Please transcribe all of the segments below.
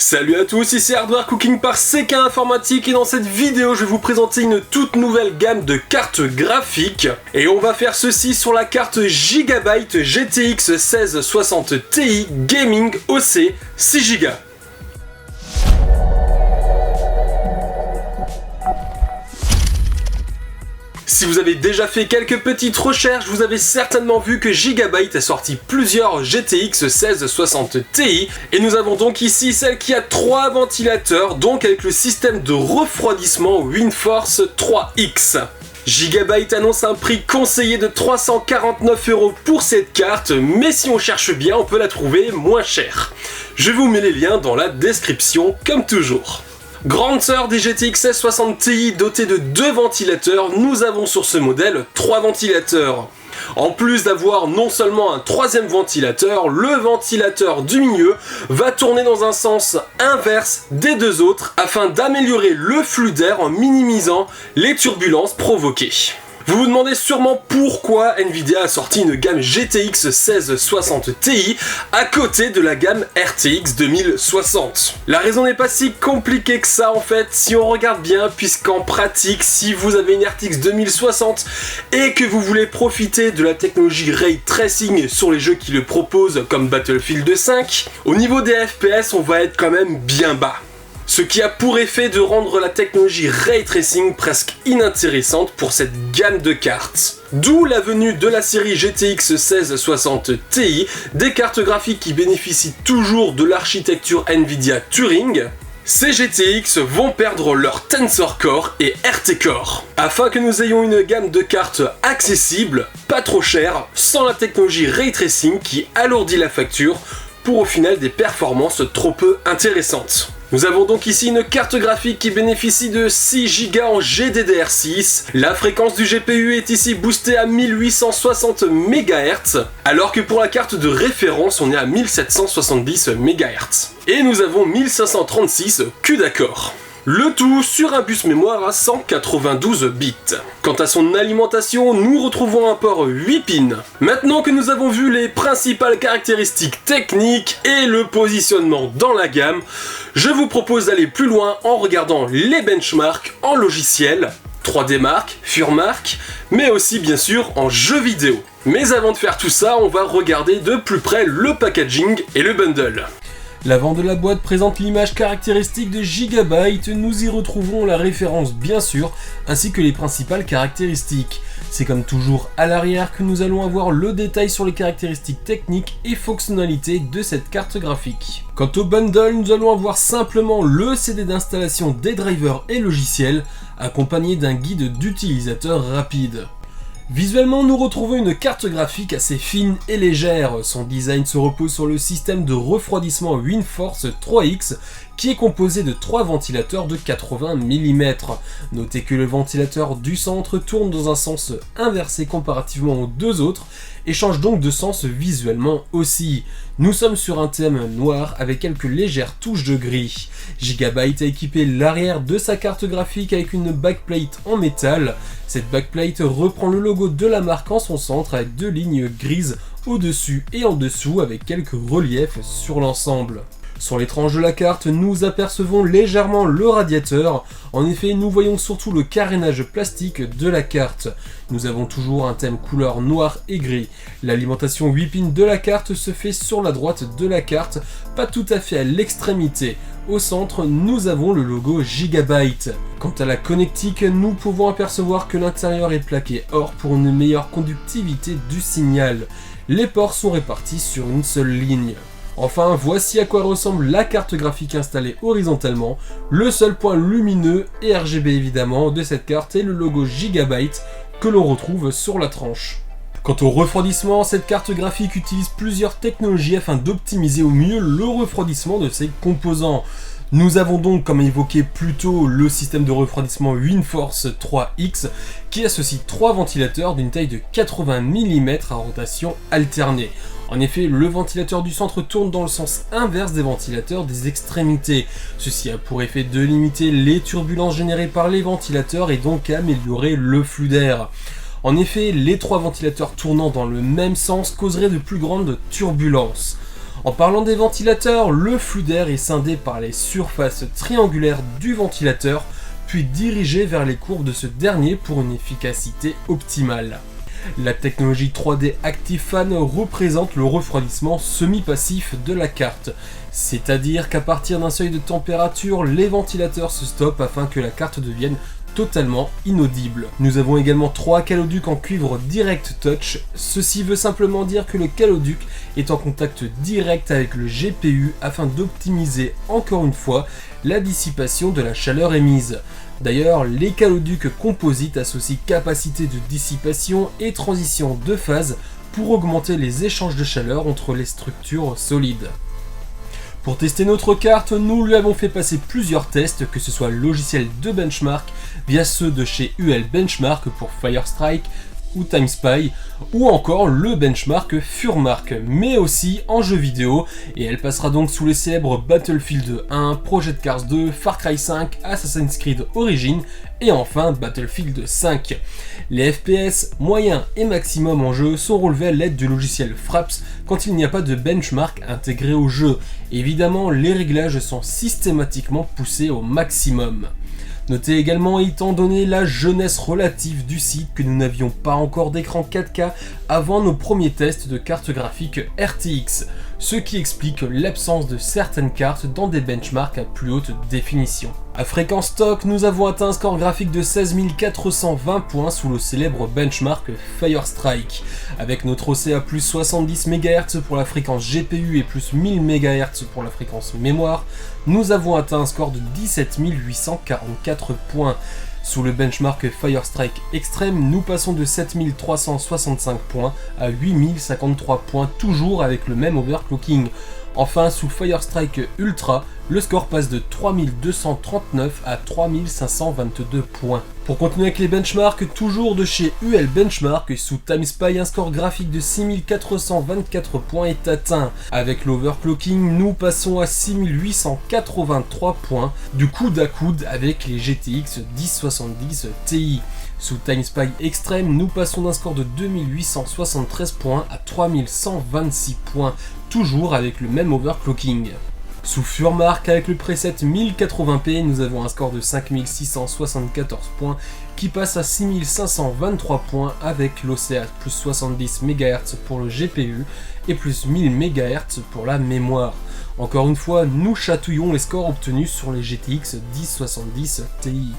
Salut à tous, ici Hardware Cooking par CK Informatique et dans cette vidéo je vais vous présenter une toute nouvelle gamme de cartes graphiques et on va faire ceci sur la carte Gigabyte GTX 1660 Ti Gaming OC 6Go. Si vous avez déjà fait quelques petites recherches, vous avez certainement vu que Gigabyte a sorti plusieurs GTX 1660 Ti et nous avons donc ici celle qui a 3 ventilateurs, donc avec le système de refroidissement WindForce 3X. Gigabyte annonce un prix conseillé de 349 € pour cette carte, mais si on cherche bien, on peut la trouver moins chère. Je vous mets les liens dans la description comme toujours. Grande sœur des GTX 1660 Ti dotée de 2 ventilateurs, nous avons sur ce modèle 3 ventilateurs. En plus d'avoir non seulement un 3e ventilateur, le ventilateur du milieu va tourner dans un sens inverse des deux autres afin d'améliorer le flux d'air en minimisant les turbulences provoquées. Vous vous demandez sûrement pourquoi Nvidia a sorti une gamme GTX 1660 Ti à côté de la gamme RTX 2060. La raison n'est pas si compliquée que ça en fait si on regarde bien, puisqu'en pratique si vous avez une RTX 2060 et que vous voulez profiter de la technologie Ray Tracing sur les jeux qui le proposent comme Battlefield 5, au niveau des FPS on va être quand même bien bas. Ce qui a pour effet de rendre la technologie Ray Tracing presque inintéressante pour cette gamme de cartes. D'où la venue de la série GTX 1660 Ti, des cartes graphiques qui bénéficient toujours de l'architecture Nvidia Turing. Ces GTX vont perdre leur Tensor Core et RT Core, afin que nous ayons une gamme de cartes accessible, pas trop chère, sans la technologie Ray Tracing qui alourdit la facture, pour au final des performances trop peu intéressantes. Nous avons donc ici une carte graphique qui bénéficie de 6 Go en GDDR6. La fréquence du GPU est ici boostée à 1860 MHz, alors que pour la carte de référence, on est à 1770 MHz. Et nous avons 1536 CUDA core. Le tout sur un bus mémoire à 192 bits. Quant à son alimentation, nous retrouvons un port 8 pins. Maintenant que nous avons vu les principales caractéristiques techniques et le positionnement dans la gamme, je vous propose d'aller plus loin en regardant les benchmarks en logiciel, 3D Mark, Furmark, mais aussi bien sûr en jeux vidéo. Mais avant de faire tout ça, on va regarder de plus près le packaging et le bundle. L'avant de la boîte présente l'image caractéristique de Gigabyte, nous y retrouvons la référence bien sûr, ainsi que les principales caractéristiques. C'est comme toujours à l'arrière que nous allons avoir le détail sur les caractéristiques techniques et fonctionnalités de cette carte graphique. Quant au bundle, nous allons avoir simplement le CD d'installation des drivers et logiciels, accompagné d'un guide d'utilisateur rapide. Visuellement, nous retrouvons une carte graphique assez fine et légère. Son design se repose sur le système de refroidissement WindForce 3X qui est composé de 3 ventilateurs de 80 mm. Notez que le ventilateur du centre tourne dans un sens inversé comparativement aux deux autres et change donc de sens visuellement aussi. Nous sommes sur un thème noir avec quelques légères touches de gris. Gigabyte a équipé l'arrière de sa carte graphique avec une backplate en métal. Cette backplate reprend le logo de la marque en son centre avec 2 lignes grises au-dessus et en dessous avec quelques reliefs sur l'ensemble. Sur les tranches de la carte, nous apercevons légèrement le radiateur. En effet, nous voyons surtout le carénage plastique de la carte. Nous avons toujours un thème couleur noir et gris. L'alimentation 8 pins de la carte se fait sur la droite de la carte, pas tout à fait à l'extrémité. Au centre, nous avons le logo Gigabyte. Quant à la connectique, nous pouvons apercevoir que l'intérieur est plaqué or pour une meilleure conductivité du signal. Les ports sont répartis sur une seule ligne. Enfin, voici à quoi ressemble la carte graphique installée horizontalement. Le seul point lumineux et RGB évidemment de cette carte est le logo Gigabyte que l'on retrouve sur la tranche. Quant au refroidissement, cette carte graphique utilise plusieurs technologies afin d'optimiser au mieux le refroidissement de ses composants. Nous avons donc, comme évoqué plus tôt, le système de refroidissement WindForce 3X qui associe 3 ventilateurs d'une taille de 80 mm à rotation alternée. En effet, le ventilateur du centre tourne dans le sens inverse des ventilateurs des extrémités. Ceci a pour effet de limiter les turbulences générées par les ventilateurs et donc améliorer le flux d'air. En effet, les 3 ventilateurs tournant dans le même sens causeraient de plus grandes turbulences. En parlant des ventilateurs, le flux d'air est scindé par les surfaces triangulaires du ventilateur, puis dirigé vers les courbes de ce dernier pour une efficacité optimale. La technologie 3D ActiveFan représente le refroidissement semi-passif de la carte, c'est-à-dire qu'à partir d'un seuil de température, les ventilateurs se stoppent afin que la carte devienne totalement inaudible. Nous avons également 3 caloducs en cuivre Direct Touch. Ceci veut simplement dire que le caloduc est en contact direct avec le GPU afin d'optimiser encore une fois la dissipation de la chaleur émise. D'ailleurs, les caloducs composites associent capacité de dissipation et transition de phase pour augmenter les échanges de chaleur entre les structures solides. Pour tester notre carte, nous lui avons fait passer plusieurs tests, que ce soit logiciel de benchmark via ceux de chez UL Benchmark pour Firestrike ou TimeSpy, ou encore le benchmark Furmark, mais aussi en jeu vidéo, et elle passera donc sous les célèbres Battlefield 1, Project Cars 2, Far Cry 5, Assassin's Creed Origins, et enfin Battlefield 5. Les FPS moyens et maximum en jeu sont relevés à l'aide du logiciel Fraps quand il n'y a pas de benchmark intégré au jeu. Évidemment, les réglages sont systématiquement poussés au maximum. Notez également, étant donné la jeunesse relative du site, que nous n'avions pas encore d'écran 4K avant nos premiers tests de cartes graphiques RTX, ce qui explique l'absence de certaines cartes dans des benchmarks à plus haute définition. À fréquence stock, nous avons atteint un score graphique de 16 420 points sous le célèbre benchmark Firestrike. Avec notre OC à plus 70 MHz pour la fréquence GPU et plus 1000 MHz pour la fréquence mémoire, nous avons atteint un score de 17 844 points. Sous le benchmark Firestrike Extreme, nous passons de 7365 points à 8053 points, toujours avec le même overclocking. Enfin, sous Firestrike Ultra, le score passe de 3239 à 3522 points. Pour continuer avec les benchmarks, toujours de chez UL Benchmark, sous TimeSpy, un score graphique de 6424 points est atteint. Avec l'overclocking, nous passons à 6883 points, du coude à coude avec les GTX 1070 Ti. Sous TimeSpy Extreme, nous passons d'un score de 2873 points à 3126 points, toujours avec le même overclocking. Sous Furmark, avec le preset 1080p, nous avons un score de 5674 points qui passe à 6523 points avec l'OCA plus 70 MHz pour le GPU et plus 1000 MHz pour la mémoire. Encore une fois, nous chatouillons les scores obtenus sur les GTX 1070 Ti.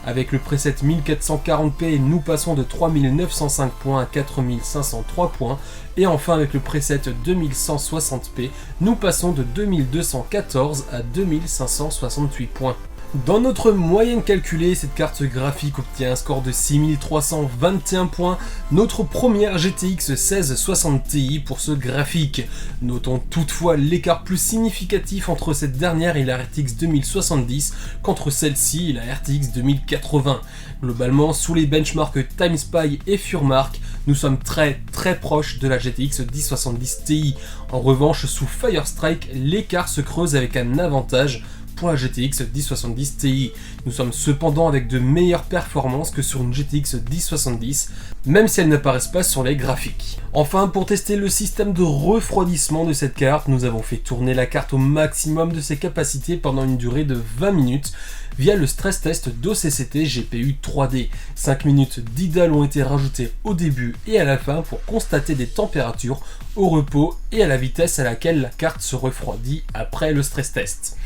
Avec le preset 1440p, nous passons de 3905 points à 4503 points. Et enfin avec le preset 2160p, nous passons de 2214 à 2568 points. Dans notre moyenne calculée, cette carte graphique obtient un score de 6321 points, notre première GTX 1660 Ti pour ce graphique. Notons toutefois l'écart plus significatif entre cette dernière et la RTX 2070 qu'entre celle-ci et la RTX 2080. Globalement, sous les benchmarks TimeSpy et Furmark, nous sommes très proches de la GTX 1070 Ti. En revanche, sous Firestrike, l'écart se creuse avec un avantage pour la GTX 1070 Ti. Nous sommes cependant avec de meilleures performances que sur une GTX 1070, même si elles n'apparaissent pas sur les graphiques. Enfin, pour tester le système de refroidissement de cette carte, nous avons fait tourner la carte au maximum de ses capacités pendant une durée de 20 minutes via le stress test d'OCCT GPU 3D. 5 minutes d'idle ont été rajoutées au début et à la fin pour constater des températures au repos et à la vitesse à laquelle la carte se refroidit après le stress test.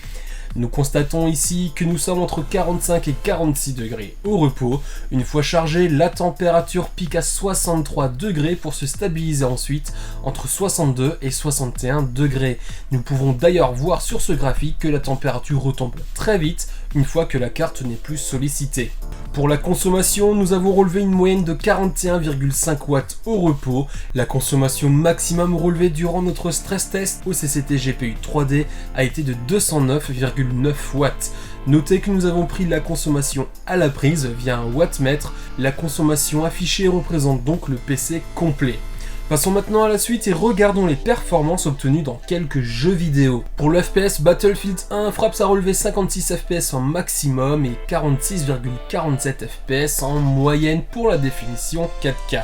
Nous constatons ici que nous sommes entre 45 et 46 degrés au repos. Une fois chargée, la température pique à 63 degrés pour se stabiliser ensuite entre 62 et 61 degrés. Nous pouvons d'ailleurs voir sur ce graphique que la température retombe très vite une fois que la carte n'est plus sollicitée. Pour la consommation, nous avons relevé une moyenne de 41,5 watts au repos. La consommation maximum relevée durant notre stress test au CCT GPU 3D a été de 209,9 watts. Notez que nous avons pris la consommation à la prise via un wattmètre. La consommation affichée représente donc le PC complet. Passons maintenant à la suite et regardons les performances obtenues dans quelques jeux vidéo. Pour le FPS, Battlefield 1, Fraps a relevé 56 FPS en maximum et 46,47 FPS en moyenne pour la définition 4K.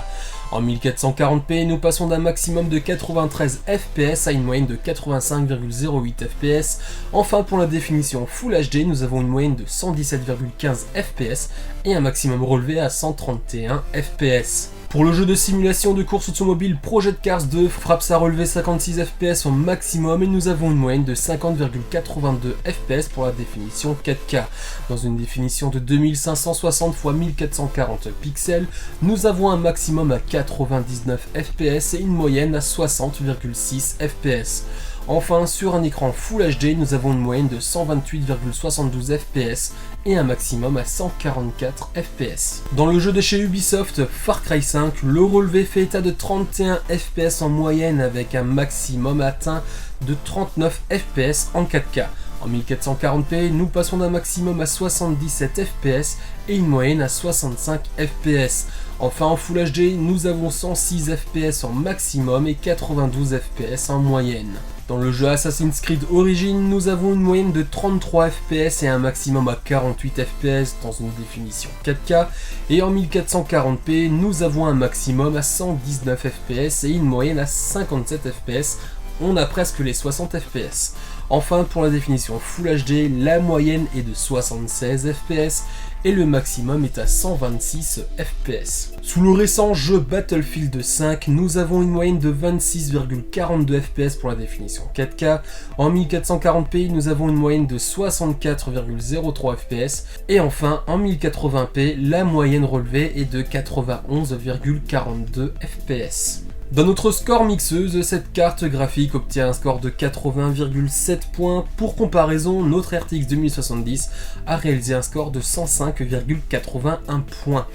En 1440p, nous passons d'un maximum de 93 fps à une moyenne de 85,08 fps. Enfin, pour la définition Full HD, nous avons une moyenne de 117,15 fps et un maximum relevé à 131 fps. Pour le jeu de simulation de course automobile Project Cars 2, Fraps a relevé 56 fps au maximum et nous avons une moyenne de 50,82 fps pour la définition 4K. Dans une définition de 2560 x 1440 pixels, nous avons un maximum à 99 fps et une moyenne à 60,6 fps. Enfin, sur un écran Full HD, nous avons une moyenne de 128,72 fps et un maximum à 144 fps. Dans le jeu de chez Ubisoft, Far Cry 5, le relevé fait état de 31 fps en moyenne avec un maximum atteint de 39 fps en 4K. En 1440p, nous passons d'un maximum à 77 fps et une moyenne à 65 fps. Enfin, en Full HD, nous avons 106 fps en maximum et 92 fps en moyenne. Dans le jeu Assassin's Creed Origins, nous avons une moyenne de 33 fps et un maximum à 48 fps dans une définition 4K. Et en 1440p, nous avons un maximum à 119 fps et une moyenne à 57 fps. On a presque les 60 fps. Enfin, pour la définition Full HD, la moyenne est de 76 fps et le maximum est à 126 fps. Sous le récent jeu Battlefield 5, nous avons une moyenne de 26,42 fps pour la définition 4K. En 1440p, nous avons une moyenne de 64,03 fps. Et enfin, en 1080p, la moyenne relevée est de 91,42 fps. Dans notre score mixeuse, cette carte graphique obtient un score de 80,7 points. Pour comparaison, notre RTX 2070 a réalisé un score de 105,81 points.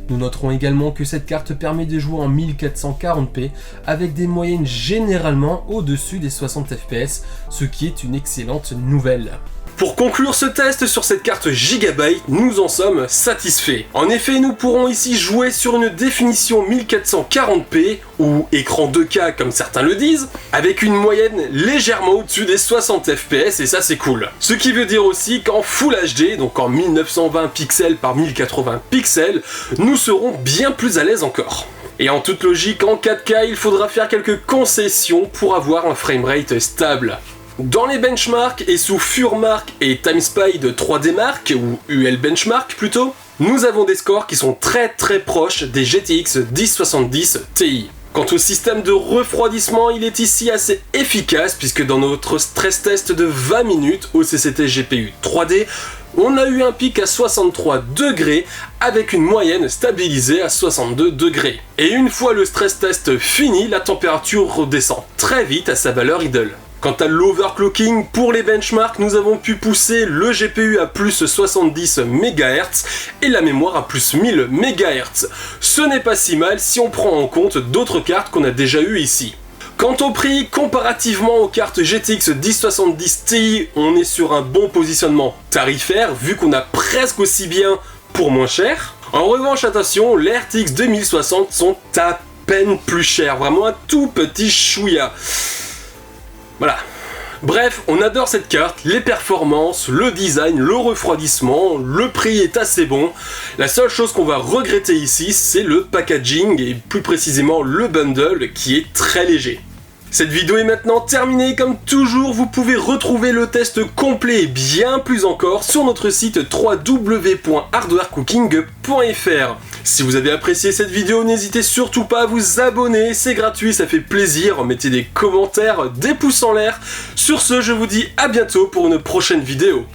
Nous noterons également que cette carte permet de jouer en 1440p avec des moyennes généralement au-dessus des 60 fps, ce qui est une excellente nouvelle. Pour conclure ce test sur cette carte Gigabyte, nous en sommes satisfaits. En effet, nous pourrons ici jouer sur une définition 1440p, ou écran 2K comme certains le disent, avec une moyenne légèrement au-dessus des 60 fps, et ça c'est cool. Ce qui veut dire aussi qu'en Full HD, donc en 1920 pixels par 1080 pixels, nous serons bien plus à l'aise encore. Et en toute logique, en 4K, il faudra faire quelques concessions pour avoir un framerate stable. Dans les benchmarks et sous FurMark et TimeSpy de 3DMark, ou UL Benchmark plutôt, nous avons des scores qui sont très proches des GTX 1070 Ti. Quant au système de refroidissement, il est ici assez efficace puisque dans notre stress test de 20 minutes au CCT GPU 3D, on a eu un pic à 63 degrés avec une moyenne stabilisée à 62 degrés. Et une fois le stress test fini, la température redescend très vite à sa valeur idle. Quant à l'overclocking, pour les benchmarks, nous avons pu pousser le GPU à plus 70 MHz et la mémoire à plus 1000 MHz. Ce n'est pas si mal si on prend en compte d'autres cartes qu'on a déjà eues ici. Quant au prix, comparativement aux cartes GTX 1070 Ti, on est sur un bon positionnement tarifaire vu qu'on a presque aussi bien pour moins cher. En revanche, attention, les RTX 2060 sont à peine plus chers, vraiment un tout petit chouïa. Voilà. Bref, on adore cette carte, les performances, le design, le refroidissement, le prix est assez bon. La seule chose qu'on va regretter ici, c'est le packaging et plus précisément le bundle qui est très léger. Cette vidéo est maintenant terminée, comme toujours vous pouvez retrouver le test complet et bien plus encore sur notre site www.hardwarecooking.fr. Si vous avez apprécié cette vidéo, n'hésitez surtout pas à vous abonner, c'est gratuit, ça fait plaisir, mettez des commentaires, des pouces en l'air. Sur ce, je vous dis à bientôt pour une prochaine vidéo.